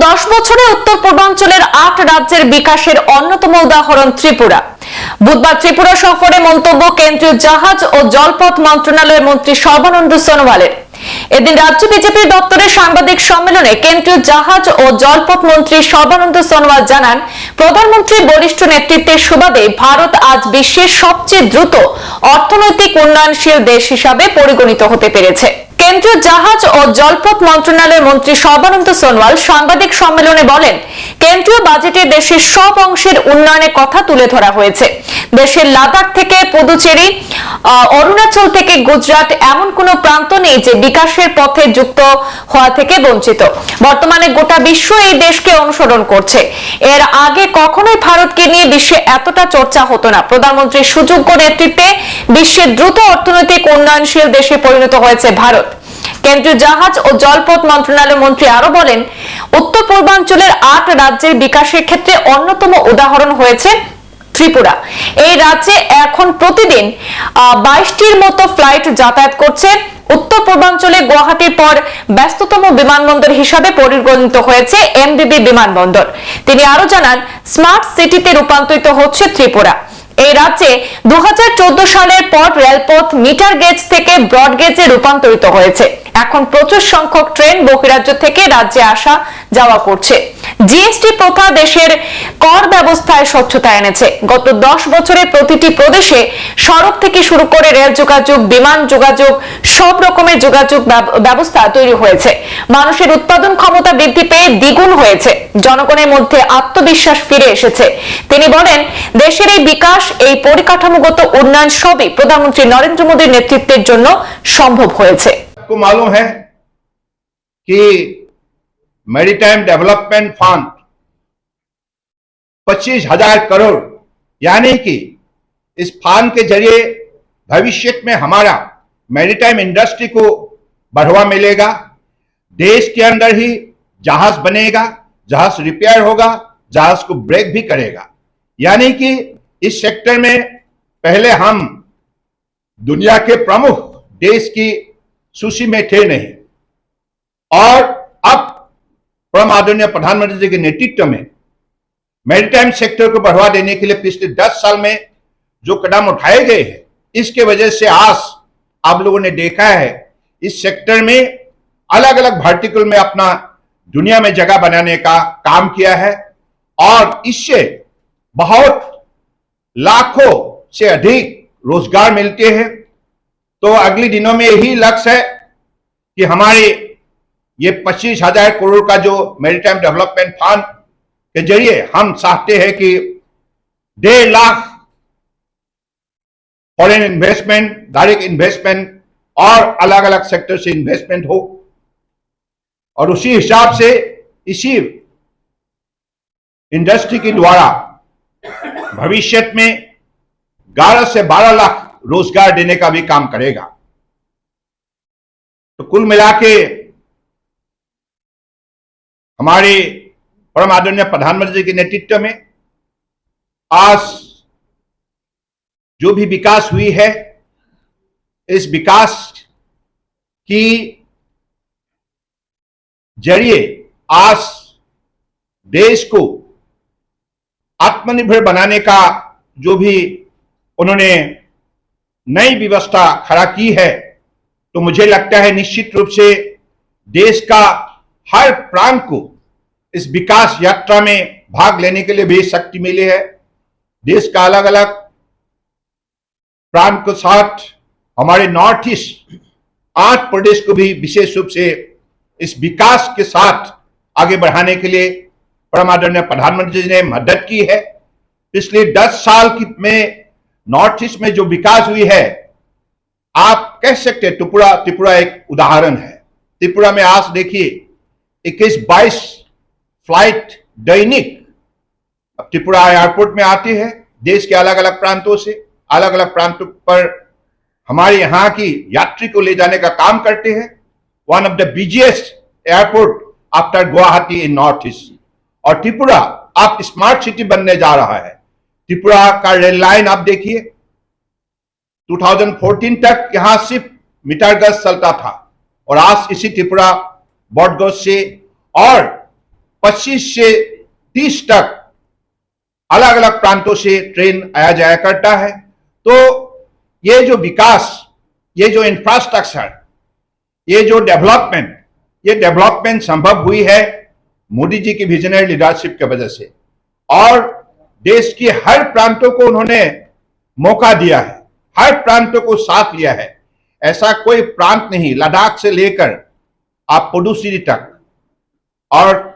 10 বছরে উত্তর পূর্বাঞ্চলের 8 রাজ্যের বিকাশের অন্যতম উদাহরণ ত্রিপুরা। বুধবার ত্রিপুরা সফরে মন্তব্য কেন্দ্রীয় জাহাজ ও জলপথ মন্ত্রণালয়ের মন্ত্রী সর্বানন্দ সোনোয়ালের। এদিন রাজ্য বিজেপির দপ্তরের সাংবাদিক সম্মেলনে কেন্দ্রীয় জাহাজ ও জলপথ মন্ত্রী সর্বানন্দ সোনোয়াল জানান, প্রধানমন্ত্রীর বরিষ্ঠ নেতৃত্বের সুবাদে ভারত আজ বিশ্বের সবচেয়ে দ্রুত অর্থনৈতিক উন্নয়নশীল দেশ হিসাবে পরিগণিত হতে পেরেছে। কেন্দ্রীয় জাহাজ ও জলপথ মন্ত্রণালয়ের মন্ত্রী সর্বানন্দ সোনোয়াল সাংবাদিক সম্মেলনে বলেন, কেন্দ্রীয় বাজেটে দেশের সব অংশের উন্নয়নের কথা তুলে ধরা হয়েছে। দেশের লাদাখ থেকে পুদুচেরি, অরুণাচল থেকে গুজরাট এমন কোন প্রান্ত নেই যে বিকাশের পথে যুক্ত হওয়া থেকে বঞ্চিত। বর্তমানে গোটা বিশ্ব এই দেশকে অনুসরণ করছে। এর আগে কখনোই ভারতকে নিয়ে বিশ্বে এতটা চর্চা হতো না। প্রধানমন্ত্রীর সুযোগ্য নেতৃত্বে বিশ্বের দ্রুত অর্থনৈতিক উন্নয়নশীল দেশে পরিণত হয়েছে ভারত। কেন্দ্রীয় জাহাজ ও জলপথ মন্ত্রণালয়ের মন্ত্রী আরো বলেন, উত্তর পূর্বাঞ্চলের 8 রাজ্যের বিকাশের ক্ষেত্রে অন্যতম উদাহরণ হয়েছে ত্রিপুরা। এই রাজ্যে এখন প্রতিদিন 22টির মতো ফ্লাইট যাতায়াত করছে। উত্তর পূর্বাঞ্চলে গুয়াহাটির পর ব্যস্ততম বিমানবন্দর হিসাবে পরিগণিত হয়েছে এমবিবি বিমানবন্দর। তিনি আরো জানান, স্মার্ট সিটিতে রূপান্তরিত হচ্ছে ত্রিপুরা। এই রাজ্যে 2014 সালের পর রেলপথ মিটার গেজ থেকে ব্রড গেজে রূপান্তরিত হয়েছে। এখন প্রচুর সংখ্যক ট্রেন বহিরাজ্য থেকে রাজ্যে আসা যাওয়া করছে। জিএসটি প্রথা দেশের কর ব্যবস্থায় স্বচ্ছতা এনেছে। গত 10 বছরে প্রতিটি প্রদেশে সড়ক থেকে শুরু করে রেল যোগাযোগ, বিমান যোগাযোগ, সব রকমের যোগাযোগ ব্যবস্থা তৈরি হয়েছে। মানুষের উৎপাদন ক্ষমতা বৃদ্ধি পেয়ে দ্বিগুণ হয়েছে। জনগণের মধ্যে আত্মবিশ্বাস ফিরে এসেছে। তিনি বলেন, দেশের এই বিকাশ, এই পরিকাঠামোগত উন্নয়ন সবই প্রধানমন্ত্রী নরেন্দ্র মোদীর নেতৃত্বের জন্য সম্ভব হয়েছে। आपको मालूम है कि मैरीटाइम डेवलपमेंट फंड 25,000 करोड़ यानी कि इस फंड के जरिए भविष्य में हमारा मैरीटाइम इंडस्ट्री को बढ़ावा मिलेगा। देश के अंदर ही जहाज बनेगा, जहाज रिपेयर होगा, जहाज को ब्रेक भी करेगा। यानी कि इस सेक्टर में पहले हम दुनिया के प्रमुख देश की सूची में थे नहीं, और अब परम आदरणीय प्रधानमंत्री जी के नेतृत्व में मैरीटाइम सेक्टर को बढ़ावा देने के लिए पिछले 10 साल में जो कदम उठाए गए हैं, इसके वजह से आज आप लोगों ने देखा है इस सेक्टर में अलग अलग वर्टिकल में अपना दुनिया में जगह बनाने का काम किया है, और इससे बहुत लाखों से अधिक रोजगार मिलते हैं। तो अगले दिनों में यही लक्ष्य है कि हमारे ये 25,000 करोड़ का जो मैरीटाइम डेवलपमेंट फंड के जरिए हम चाहते हैं कि 1.5 lakh foreign investment, direct investment और अलग अलग सेक्टर से इन्वेस्टमेंट हो, और उसी हिसाब से इसी इंडस्ट्री के द्वारा भविष्य में 11 से 12 लाख रोजगार देने का भी काम करेगा। तो कुल मिला के हमारे परम आदरणीय प्रधानमंत्री के नेतृत्व में आज जो भी विकास हुई है, इस विकास की जरिए आज देश को आत्मनिर्भर बनाने का जो भी उन्होंने नई व्यवस्था खड़ा की है, तो मुझे लगता है निश्चित रूप से देश का हर प्रांत को इस विकास यात्रा में भाग लेने के लिए भी शक्ति मिली है। देश का अलग अलग प्रांत के साथ हमारे नॉर्थ ईस्ट 8 प्रदेश को भी विशेष रूप से इस विकास के साथ आगे बढ़ाने के लिए परम आदरणीय प्रधानमंत्री जी ने मदद की है। पिछले 10 साल में नॉर्थ ईस्ट में जो विकास हुई है, आप कह सकते हैं त्रिपुरा एक उदाहरण है। त्रिपुरा में आज देखिए 21-22 फ्लाइट दैनिक अब त्रिपुरा एयरपोर्ट में आती है। देश के अलग अलग प्रांतों से अलग अलग प्रांतों पर हमारे यहाँ की यात्री को ले जाने का काम करते हैं। One of the busiest airport after Guwahati in north east. और त्रिपुरा अब स्मार्ट सिटी बनने जा रहा है। त्रिपुरा का रेल लाइन आप देखिए, 2014 तक यहां सिर्फ मीटर गज चलता था, और आज इसी त्रिपुरा बॉडगज से और 25 से 30 तक अलग अलग प्रांतों से ट्रेन आया जाया करता है। तो ये जो विकास, ये जो इंफ्रास्ट्रक्चर, ये जो डेवलपमेंट संभव हुई है मोदी जी की विजनरी लीडरशिप की वजह से। और देश के हर प्रांतों को उन्होंने मौका दिया है, हर प्रांतों को साथ लिया है। ऐसा कोई प्रांत नहीं, लद्दाख से लेकर आप पुडुचेरी तक और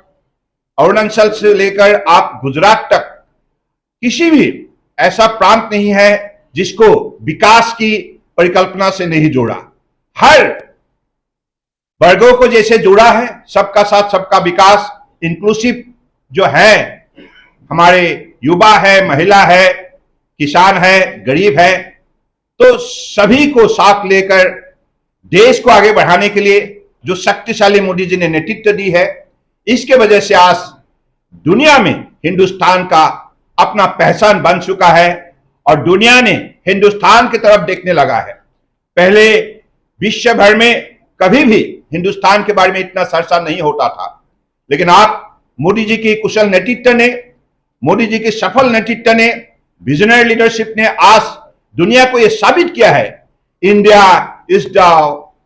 अरुणाचल से लेकर आप गुजरात तक, किसी भी ऐसा प्रांत नहीं है जिसको विकास की परिकल्पना से नहीं जोड़ा। हर वर्गों को जैसे जोड़ा है, सबका साथ सबका विकास, इंक्लूसिव जो है, हमारे युवा है, महिला है, किसान है, गरीब है, तो सभी को साथ लेकर देश को आगे बढ़ाने के लिए जो शक्तिशाली मोदी जी ने नेतृत्व दी है, इसके वजह से आज दुनिया में हिंदुस्तान का अपना पहचान बन चुका है और दुनिया ने हिंदुस्तान की तरफ देखने लगा है। पहले विश्व भर में कभी भी हिंदुस्तान के बारे में इतना चर्चा नहीं होता था, लेकिन आप मोदी जी की कुशल नेतृत्व ने, मोदी जी की सफल नेतृत्व ने, विजनरी लीडरशिप ने आज दुनिया को यह साबित किया है, India is the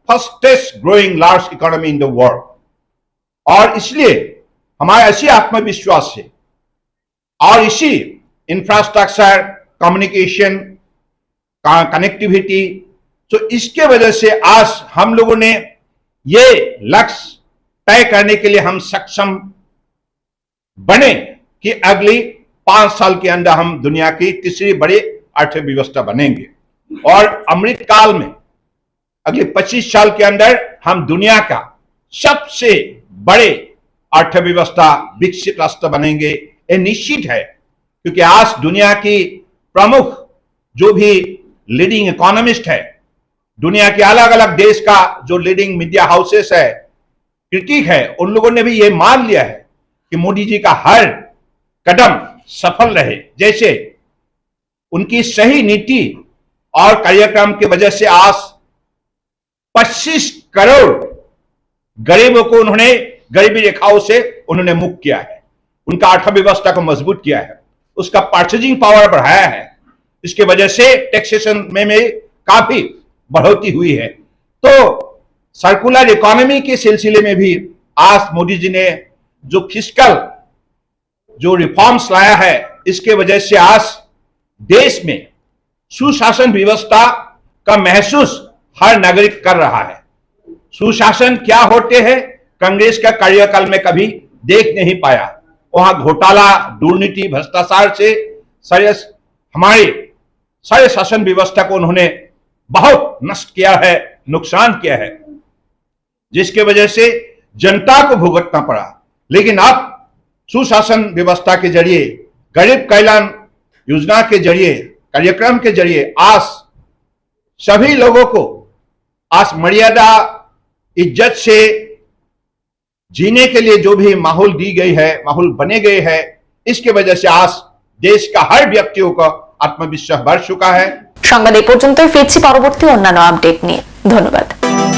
fastest growing large economy in the world. और इसलिए हमारा ऐसी आत्मविश्वास है और इसी इंफ्रास्ट्रक्चर, कम्युनिकेशन, कनेक्टिविटी, तो इसके वजह से आज हम लोगों ने ये लक्ष्य तय करने के लिए हम सक्षम बने कि अगली 5 साल के अंदर हम दुनिया की तीसरी बड़ी अर्थव्यवस्था बनेंगे और अमृत काल में अगले 25 साल के अंदर हम दुनिया का सबसे बड़े अर्थव्यवस्था, विकसित राष्ट्र बनेंगे। ये निश्चित है, क्योंकि आज दुनिया की प्रमुख जो भी लीडिंग इकोनॉमिस्ट है, दुनिया के अलग अलग देश का जो लीडिंग मीडिया हाउसेस है, क्रिटिक है, उन लोगों ने भी ये मान लिया है कि मोदी जी का हर कदम सफल रहे। जैसे उनकी सही नीति और कार्यक्रम की वजह से आज 25 करोड़ गरीबों को उन्होंने गरीबी रेखाओं से उन्होंने मुक्त किया है, उनका अर्थव्यवस्था को मजबूत किया है, उसका परचेजिंग पावर बढ़ाया है। इसके वजह से टैक्सेशन में काफी बढ़ोतरी हुई है। तो सर्कुलर इकोनॉमी के सिलसिले में भी आज मोदी जी ने जो फिस्कल जो रिफॉर्म्स लाया है, इसके वजह से आज देश में सुशासन व्यवस्था का महसूस हर नागरिक कर रहा है। सुशासन क्या होते हैं, कांग्रेस का कार्यकाल में कभी देख नहीं पाया। वहां घोटाला, दुर्नीति, भ्रष्टाचार से हमारे सारे शासन व्यवस्था को उन्होंने बहुत नष्ट किया है, नुकसान किया है, जिसके वजह से जनता को भुगतना पड़ा। लेकिन अब सुशासन व्यवस्था के जरिए, गरीब कल्याण योजना के जरिए, कार्यक्रम के जरिए आज सभी लोगों को आज मर्यादा, इज्जत से जीने के लिए जो भी माहौल दी गई है, माहौल बने गए हैं, इसके वजह से आज देश का हर व्यक्तियों का आत्मविश्वास बढ़ चुका है। সংবাদ এই পর্যন্তই, ফিরছি পরবর্তী অন্যান্য আপডেট নিয়ে। ধন্যবাদ।